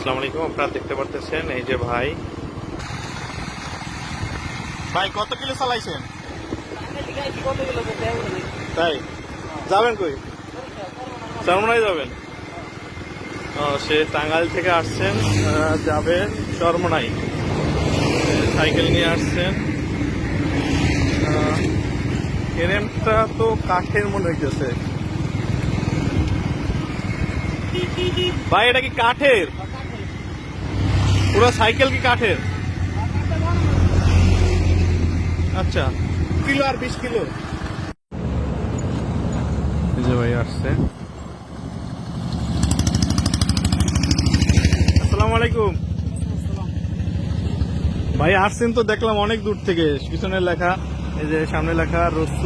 আসসালামু আলাইকুম। আপনারা দেখতে পারতেছেন এই যে ভাই কত কিলো চালাইছেন? তাই যাবেন কই? চরমনাই যাবেন? সে টাঙ্গাইল থেকে আসছেন, যাবেন চরমনাই। সাইকেল নিয়ে আসছেন। ফ্রেমটা তো কাঠের মনে হইতেছে। ভাই এটা কি কাঠের? পুরো সাইকেল কি কাঠের? আচ্ছা, কিলো আর 20 কিলো। এই যে ভাই আসছে। আসসালামু আলাইকুম ভাই। আসছেন তো দেখলাম অনেক দূর থেকে। পিছনে লেখা, এই যে সামনে লেখা রসুল।